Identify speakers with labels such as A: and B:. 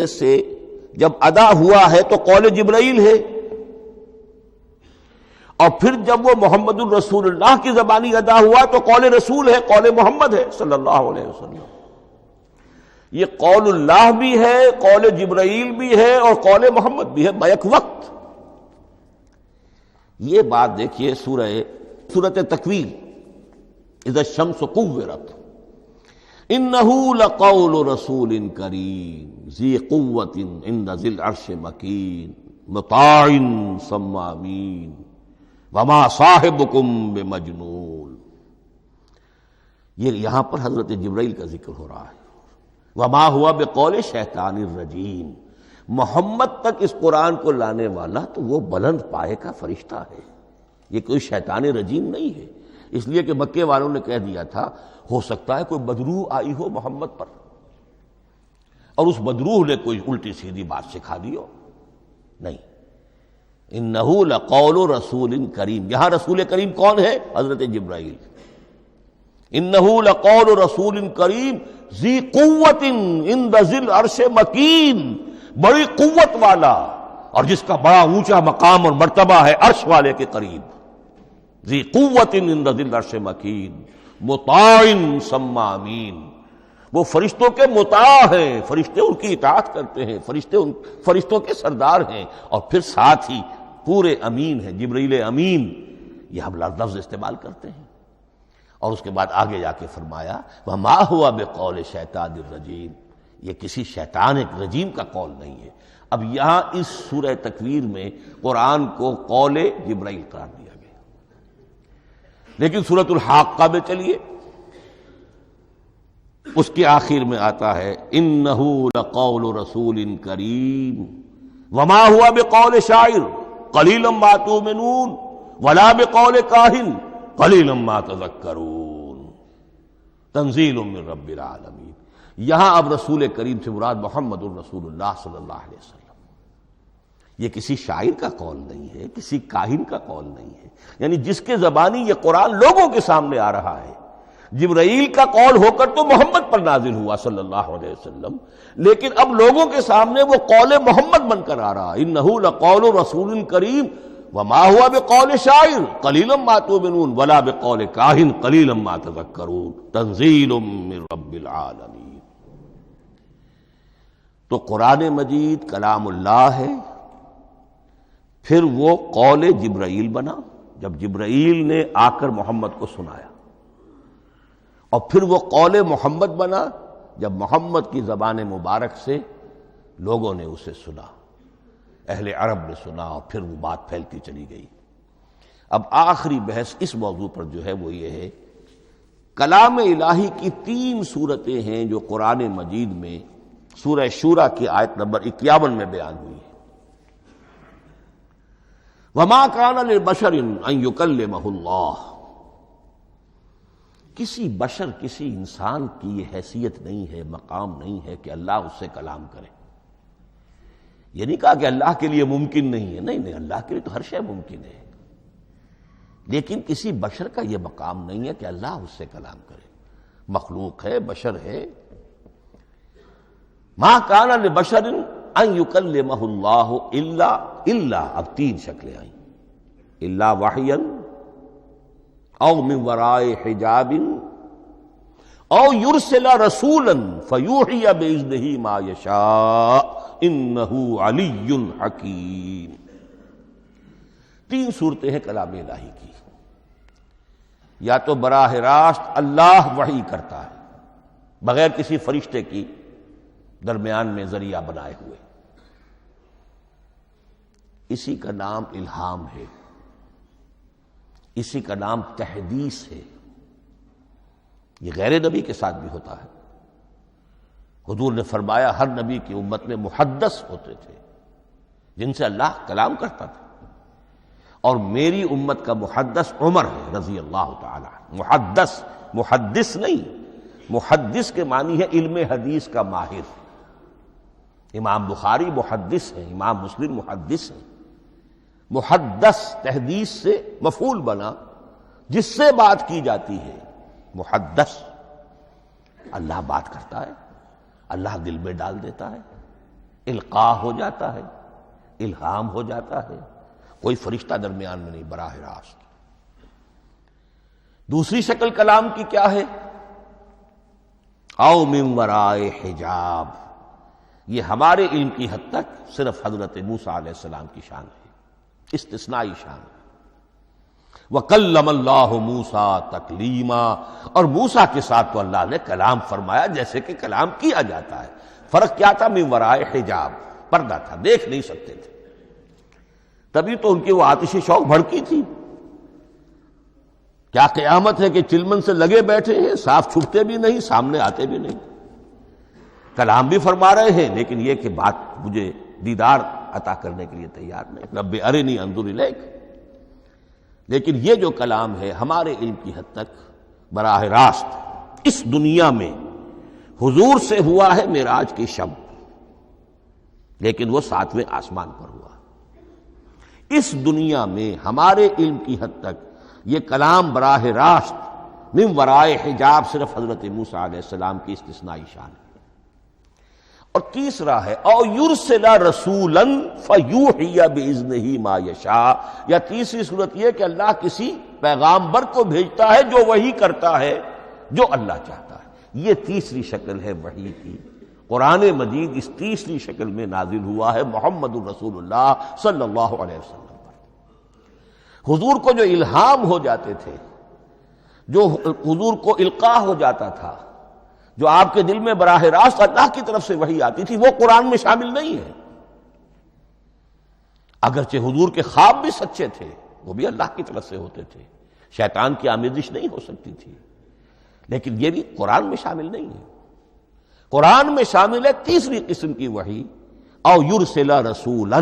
A: سے جب ادا ہوا ہے تو قول جبرائیل ہے، اور پھر جب وہ محمد الرسول اللہ کی زبانی ادا ہوا تو قول رسول ہے، قول محمد ہے صلی اللہ علیہ وسلم۔ یہ قول اللہ بھی ہے، قول جبرائیل بھی ہے، اور قول محمد بھی ہے بیک وقت۔ یہ بات دیکھیے سورۃ تکویر، اذا الشمس کورت، انہ لقول رسول کریم ذی قوت عند ذی العرش مکین مطاع ثم امین وما صاحبکم بمجنون۔ یہ یہاں پر حضرت جبرائیل کا ذکر ہو رہا ہے۔ وما ہوا بقول شیطان الرجیم، محمد تک اس قرآن کو لانے والا تو وہ بلند پائے کا فرشتہ ہے، یہ کوئی شیطان رجیم نہیں ہے۔ اس لیے کہ مکے والوں نے کہہ دیا تھا ہو سکتا ہے کوئی بدروح آئی ہو محمد پر، اور اس بدروح نے کوئی الٹی سیدھی بات سکھا دی ہو، نہیں۔ انہ لقول رسول کریم، یہاں رسول کریم کون ہے؟ حضرت جبرائیل۔ انہ لقول رسول کریم ذی قوت عند ذی العرش مکین، بڑی قوت والا اور جس کا بڑا اونچا مقام اور مرتبہ ہے عرش والے کے قریب۔ ذی قوت عند ذی العرش مکین مطاع ثم امین، وہ فرشتوں کے مطاع ہیں، فرشتے ان کی اطاعت کرتے ہیں، فرشتوں کے سردار ہیں، اور پھر ساتھ ہی پورے امین ہیں، جبرائیل امین، یہ ہم لفظ استعمال کرتے ہیں۔ اور اس کے بعد آگے جا کے فرمایا وما ہوا بقول شیطان الرجیم، یہ کسی شیطان رجیم کا قول نہیں ہے۔ اب یہاں اس سورہ تکویر میں قرآن کو قول جبرائیل قرار دیا گیا، لیکن سورۃ الحاقہ میں چلیے، اس کے آخر میں آتا ہے انہ لقول رسول کریم وما ہوا بقول شاعر قلیلا ما تؤمنون ولا بقول کاہن قلیلا ما تذکرون تنزیل من رب العالمین۔ یہاں اب رسول کریم سے مراد محمد الرسول اللہ صلی اللہ علیہ وسلم، یہ کسی شاعر کا قول نہیں ہے، کسی کاہن کا قول نہیں ہے، یعنی جس کے زبانی یہ قرآن لوگوں کے سامنے آ رہا ہے۔ جبرائیل کا قول ہو کر تو محمد پر نازل ہوا صلی اللہ علیہ وسلم، لیکن اب لوگوں کے سامنے وہ قول محمد بن کر آ رہا۔ انہ لقول رسول کریم وما ہوا بقول شاعر قلیلا ما تؤمنون ولا بقول کاہن قلیلا ما تذکرون تنزیل من رب العالمین۔ تو قرآن مجید کلام اللہ ہے، پھر وہ قول جبرائیل بنا جب جبرائیل نے آ کر محمد کو سنایا، اور پھر وہ قول محمد بنا جب محمد کی زبان مبارک سے لوگوں نے اسے سنا، اہل عرب نے سنا، اور پھر وہ بات پھیلتی چلی گئی۔ اب آخری بحث اس موضوع پر جو ہے وہ یہ ہے، کلام الہی کی 3 صورتیں ہیں جو قرآن مجید میں سورہ شورى کی آیت نمبر 51 میں بیان ہوئی ہے۔ وما كان لبشر ان يكلمه اللہ، کسی بشر، کسی انسان کی یہ حیثیت نہیں ہے، مقام نہیں ہے کہ اللہ اس سے کلام کرے۔ یہ نہیں کہا کہ اللہ کے لیے ممکن نہیں ہے، نہیں، اللہ کے لیے تو ہر شے ممکن ہے، لیکن کسی بشر کا یہ مقام نہیں ہے کہ اللہ اس سے کلام کرے۔ مخلوق ہے، بشر ہے۔ ما کان لبشر ان یکلمہ اللہ الا اب 3 شکلیں آئیں، الا وحیا او من وراء حجاب او یرسل رسولا فیوحی باذنہ ما یشاء انہ علی حکیم۔ 3 صورتیں ہیں کلام الہی کی، یا تو براہ راست اللہ وحی کرتا ہے بغیر کسی فرشتے کی درمیان میں ذریعہ بنائے ہوئے، اسی کا نام الہام ہے، اسی کا نام تحدیث ہے۔ یہ غیر نبی کے ساتھ بھی ہوتا ہے۔ حضور نے فرمایا ہر نبی کی امت میں محدث ہوتے تھے جن سے اللہ کلام کرتا تھا، اور میری امت کا محدث عمر ہے رضی اللہ تعالی عنہ۔ محدث نہیں، محدث کے معنی ہے علم حدیث کا ماہر۔ امام بخاری محدث ہیں، امام مسلم محدث ہیں۔ محدث تحدیث سے مفعول بنا، جس سے بات کی جاتی ہے۔ محدث، اللہ بات کرتا ہے، اللہ دل میں ڈال دیتا ہے، القاء ہو جاتا ہے، الہام ہو جاتا ہے، کوئی فرشتہ درمیان میں نہیں، براہ راست۔ دوسری شکل کلام کی کیا ہے؟ او من ورائے حجاب، یہ ہمارے علم کی حد تک صرف حضرت موسیٰ علیہ السلام کی شان ہے، استثنائی شان ہے۔ وَكَلَّمَ اللَّهُ مُوسَىٰ تَكْلِيمًا، اور موسیٰ کے ساتھ تو اللہ نے کلام فرمایا جیسے کہ کلام کیا جاتا ہے۔ فرق کیا تھا؟ من ورائے حجاب، پردہ تھا، دیکھ نہیں سکتے تھے، تبھی تو ان کی وہ آتش شوق بھڑکی تھی۔ کیا قیامت ہے کہ چلمن سے لگے بیٹھے ہیں، صاف چھپتے بھی نہیں، سامنے آتے بھی نہیں، کلام بھی فرما رہے ہیں، لیکن یہ کہ بات مجھے دیدار عطا کرنے کے لیے تیار نہیں، رب ارنی انظر الیک۔ لیکن یہ جو کلام ہے ہمارے علم کی حد تک براہ راست اس دنیا میں حضور سے ہوا ہے معراج کی شب، لیکن وہ 7ویں آسمان پر ہوا۔ اس دنیا میں ہمارے علم کی حد تک یہ کلام براہ راست من ورائے حجاب صرف حضرت موسیٰ علیہ السلام کی استثنائی شان ہے۔ اور تیسرا ہے او یرسل رسولا فیوحی باذنہ ما یشاء، یا تیسری صورت یہ کہ اللہ کسی پیغامبر کو بھیجتا ہے جو وحی کرتا ہے جو اللہ چاہتا ہے۔ یہ تیسری شکل ہے وحی کی۔ قرآن مجید اس تیسری شکل میں نازل ہوا ہے محمد الرسول اللہ صلی اللہ علیہ وسلم پر۔ حضور کو جو الہام ہو جاتے تھے، جو حضور کو القاء ہو جاتا تھا، جو آپ کے دل میں براہ راست اللہ کی طرف سے وحی آتی تھی، وہ قرآن میں شامل نہیں ہے۔ اگرچہ حضور کے خواب بھی سچے تھے، وہ بھی اللہ کی طرف سے ہوتے تھے، شیطان کی آمیزش نہیں ہو سکتی تھی، لیکن یہ بھی قرآن میں شامل نہیں ہے۔ قرآن میں شامل ہے تیسری قسم کی وحی، او یرسل رسولا،